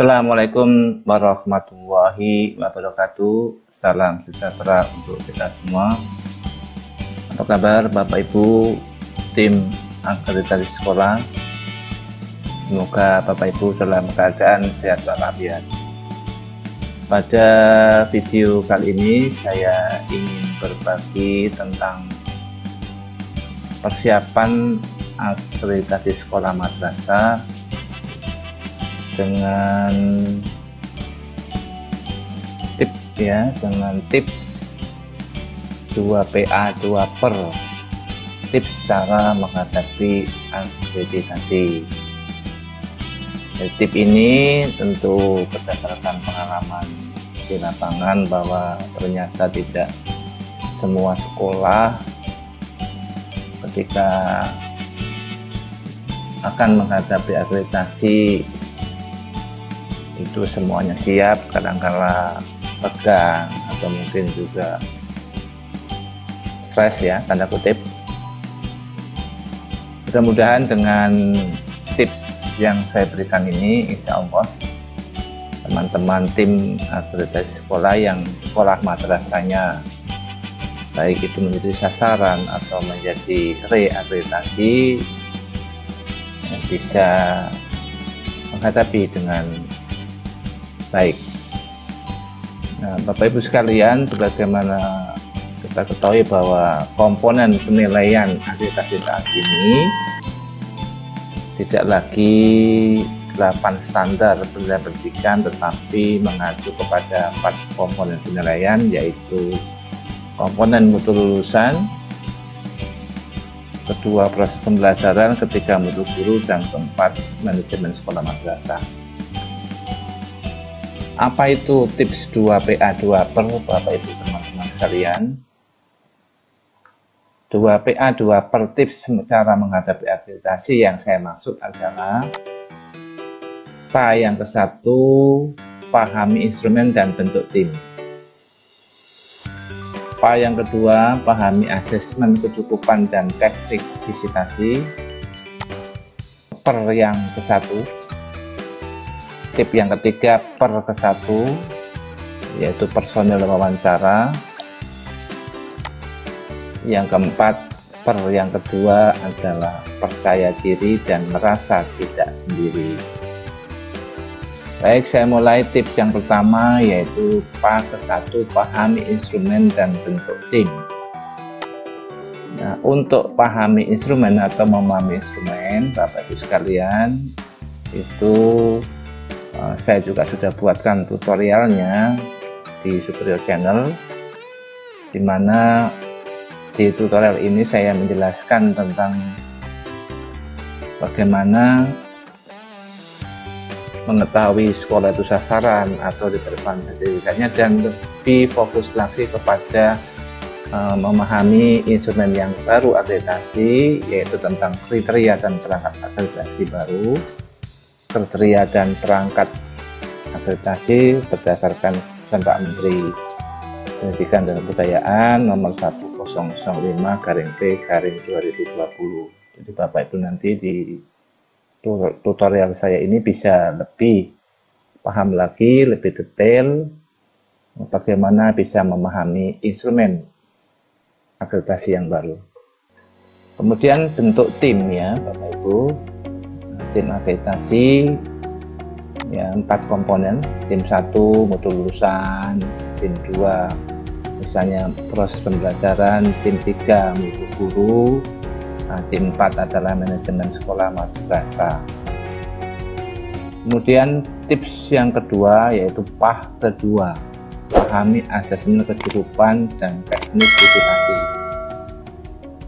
Assalamualaikum warahmatullahi wabarakatuh. Salam sejahtera untuk kita semua. Apa kabar Bapak Ibu tim akreditasi sekolah? Semoga Bapak Ibu dalam keadaan sehat walafiat. Pada video kali ini saya ingin berbagi tentang persiapan akreditasi sekolah madrasah dengan tips 2PA 2 per tips cara menghadapi akreditasi. Tips ini tentu berdasarkan pengalaman di lapangan bahwa ternyata tidak semua sekolah ketika akan menghadapi akreditasi itu semuanya siap, kadang-kala tegang atau mungkin juga stres ya, tanda kutip. Mudah-mudahan dengan tips yang saya berikan ini, insya Allah teman-teman tim akreditasi sekolah yang sekolah madrasahnya baik itu menjadi sasaran atau menjadi reakreditasi bisa menghadapi dengan baik. Nah, Bapak Ibu sekalian, sebagaimana kita ketahui bahwa komponen penilaian akreditasi saat ini tidak lagi 8 standar penilaian pendidikan, tetapi mengacu kepada 4 komponen penilaian, yaitu komponen mutu lulusan, kedua proses pembelajaran, ketiga mutu guru, dan keempat manajemen sekolah madrasah. Apa itu tips 2PA 2 per Bapak Ibu teman-teman sekalian? 2PA 2 per tips cara menghadapi akreditasi yang saya maksud adalah PA yang ke-1, pahami instrumen dan bentuk tim. PA yang kedua, pahami asesmen kecukupan dan teknik visitasi. Per yang ke-1. Tip yang ketiga, per ke-1, yaitu personil wawancara. Yang keempat, per yang kedua adalah percaya diri dan merasa tidak sendiri. Baik, saya mulai tips yang pertama, yaitu PA ke-1, pahami instrumen dan bentuk tim. Nah, untuk pahami instrumen atau memahami instrumen, Bapak Ibu sekalian, itu saya juga sudah buatkan tutorialnya di Superior Channel, di mana di tutorial ini saya menjelaskan tentang bagaimana mengetahui sekolah itu sasaran atau diperlukan pendidikannya, dan lebih fokus lagi kepada memahami instrumen yang baru akreditasi, yaitu tentang kriteria dan perangkat akreditasi baru, kriteria dan perangkat akreditasi berdasarkan Pak Menteri Pendidikan dan Kebudayaan nomor 1005/P/2020. Jadi Bapak Ibu nanti di tutorial saya ini bisa lebih paham lagi, lebih detail bagaimana bisa memahami instrumen akreditasi yang baru. Kemudian bentuk tim ya Bapak Ibu. Tim akreditasi ya 4 komponen, tim 1 mutu lulusan, tim 2 misalnya proses pembelajaran, tim 3 mutu guru, nah, tim 4 adalah manajemen sekolah madrasah. Kemudian tips yang kedua yaitu PAH kedua, pahami asesmen kecukupan dan teknik visitasi.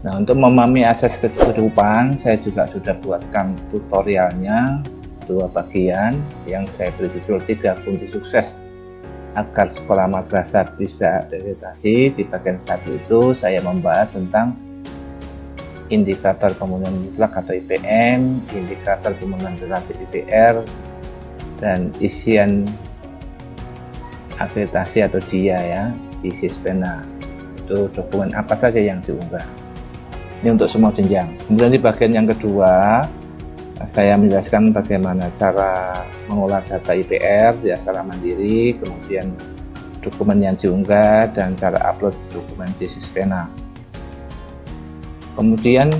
Nah, untuk memahami asas kecukupan, saya juga sudah buatkan tutorialnya 2 bagian yang saya beri judul 3 kunci sukses agar sekolah madrasah bisa akreditasi. Di bagian 1 itu saya membahas tentang indikator pemenuhan mutlak atau IPM, indikator pemenuhan relatif IPR, dan isian akreditasi atau DIA ya, di Sispena. Itu dokumen apa saja yang diunggah. Ini untuk semua jenjang. Kemudian di bagian yang kedua Saya menjelaskan bagaimana cara mengolah data IPR ya secara mandiri, kemudian dokumen yang diunggah, dan cara upload dokumen di Sispena. Kemudian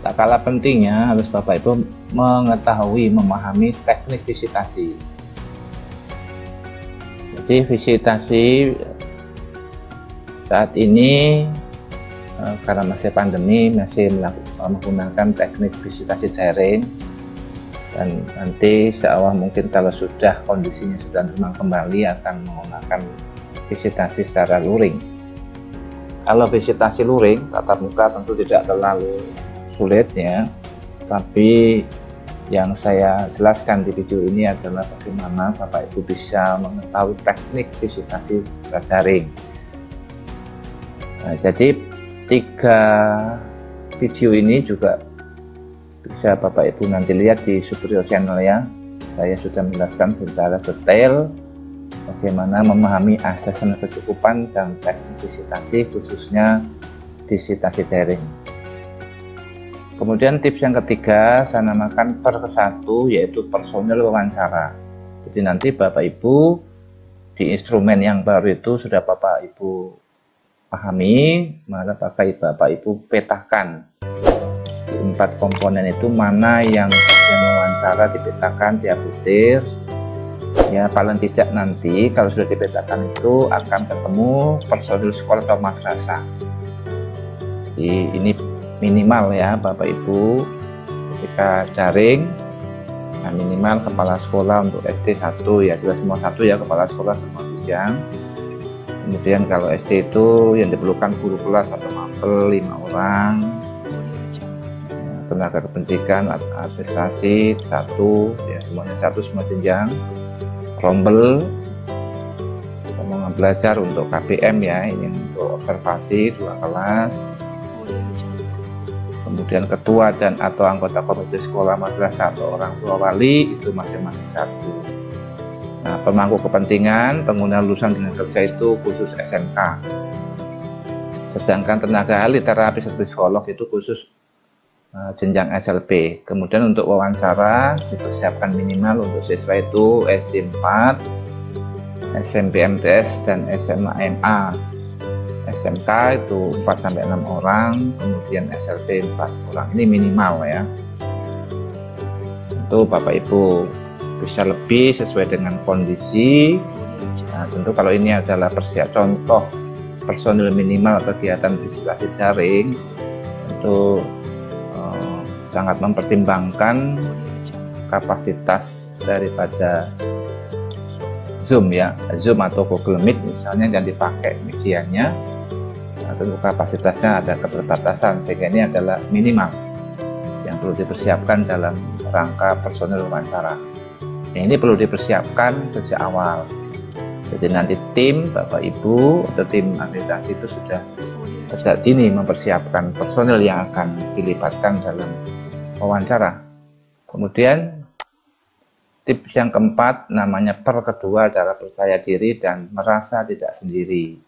tak kalah pentingnya harus Bapak Ibu mengetahui, memahami teknik visitasi. Jadi visitasi saat ini karena masih pandemi masih menggunakan teknik visitasi daring, dan nanti seawal mungkin kalau sudah kondisinya sudah normal kembali akan menggunakan visitasi secara luring. Kalau visitasi luring tatap muka tentu tidak terlalu sulit ya, tapi yang saya jelaskan di video ini adalah bagaimana Bapak Ibu bisa mengetahui teknik visitasi secara daring. Nah, jadi 3 video ini juga bisa Bapak Ibu nanti lihat di Superior Channel ya. Saya sudah menjelaskan secara detail bagaimana memahami asesmen kecukupan dan teknik visitasi, khususnya visitasi daring. Kemudian tips yang ketiga saya namakan per ke 1, yaitu personil wawancara. Jadi nanti Bapak Ibu di instrumen yang baru itu sudah Bapak Ibu pahami, maka Bapak Ibu petakan di 4 komponen itu mana yang wawancara, dipetakan, diabutir. Ya paling tidak nanti kalau sudah dipetakan itu akan ketemu personil sekolah atau madrasah. Jadi ini minimal ya Bapak Ibu ketika daring, nah minimal kepala sekolah untuk SD 1 ya, jelas semua 1 ya, kepala sekolah semua jenjang. Kemudian kalau SD itu yang diperlukan guru kelas atau mapel 5 orang, tenaga kependidikan, administrasi 1 ya, semuanya 1 semua jenjang. Rombel rombongan belajar untuk KBM ya, ini untuk observasi 2 kelas. Kemudian ketua dan atau anggota komite sekolah madrasah atau orang tua wali itu masing-masing 1. Nah, pemangku kepentingan pengguna lulusan dunia kerja itu khusus SMK. Sedangkan tenaga ahli terapi serta psikolog itu khusus jenjang SLP. Kemudian untuk wawancara dipersiapkan minimal untuk siswa itu SD 4, SMP MTS dan SMA MA. SMK itu 4-6 orang, kemudian SLP 4 orang. Ini minimal ya. Tentu Bapak Ibu bisa lebih sesuai dengan kondisi. Nah, tentu kalau ini adalah contoh personil minimal kegiatan visitasi daring, tentu sangat mempertimbangkan kapasitas daripada Zoom ya, Zoom atau Google Meet misalnya yang dipakai medianya. Nah, tentu kapasitasnya ada keterbatasan, sehingga ini adalah minimal yang perlu dipersiapkan dalam rangka personil wawancara. Ini perlu dipersiapkan sejak awal. Jadi nanti tim Bapak Ibu atau tim akreditasi itu sudah sejak dini mempersiapkan personil yang akan dilibatkan dalam wawancara. Kemudian tips yang keempat namanya per kedua adalah percaya diri dan merasa tidak sendiri.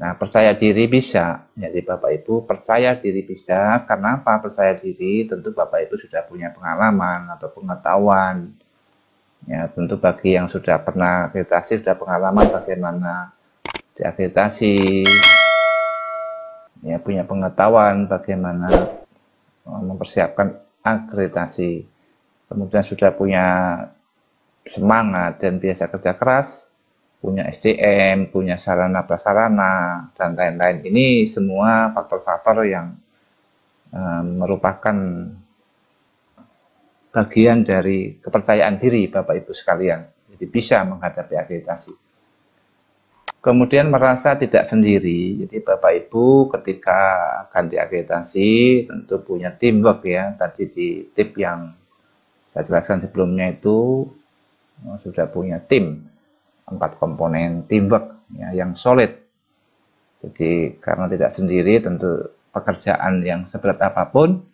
Nah, percaya diri bisa, jadi Bapak Ibu percaya diri bisa. Kenapa percaya diri? Tentu Bapak Ibu sudah punya pengalaman atau pengetahuan. Ya, tentu bagi yang sudah pernah akreditasi sudah pengalaman bagaimana diakreditasi. Ya, punya pengetahuan bagaimana mempersiapkan akreditasi, kemudian sudah punya semangat dan biasa kerja keras, punya SDM, punya sarana prasarana dan lain-lain. Ini semua faktor-faktor yang merupakan bagian dari kepercayaan diri Bapak Ibu sekalian, jadi bisa menghadapi akreditasi. Kemudian merasa tidak sendiri, jadi Bapak Ibu ketika akan diakreditasi tentu punya teamwork ya. Tadi di tip yang saya jelaskan sebelumnya itu sudah punya tim, 4 komponen teamwork ya, yang solid. Jadi karena tidak sendiri tentu pekerjaan yang seberat apapun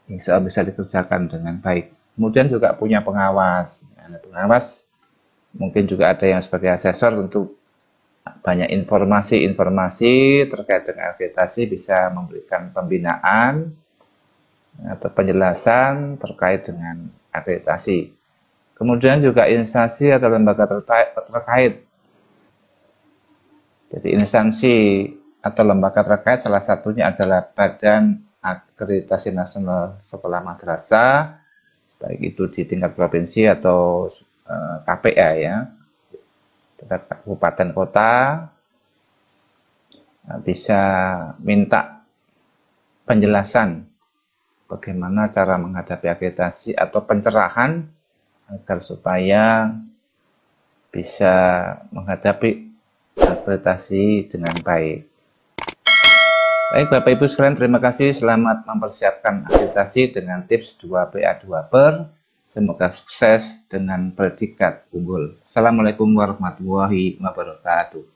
bisa dikerjakan dengan baik. Kemudian juga punya pengawas, ya, pengawas mungkin juga ada yang sebagai asesor, tentu banyak informasi-informasi terkait dengan akreditasi, bisa memberikan pembinaan atau penjelasan terkait dengan akreditasi. Kemudian juga instansi atau lembaga terkait. Jadi instansi atau lembaga terkait salah satunya adalah Badan Akreditasi Nasional Sekolah Madrasah, baik itu di tingkat provinsi atau KPA ya, tingkat kabupaten kota. Bisa minta penjelasan bagaimana cara menghadapi akreditasi atau pencerahan agar supaya bisa menghadapi akreditasi dengan baik. Baik Bapak Ibu sekalian, terima kasih. Selamat mempersiapkan akreditasi dengan tips 2PA 2Per. Semoga sukses dengan predikat unggul. Assalamualaikum warahmatullahi wabarakatuh.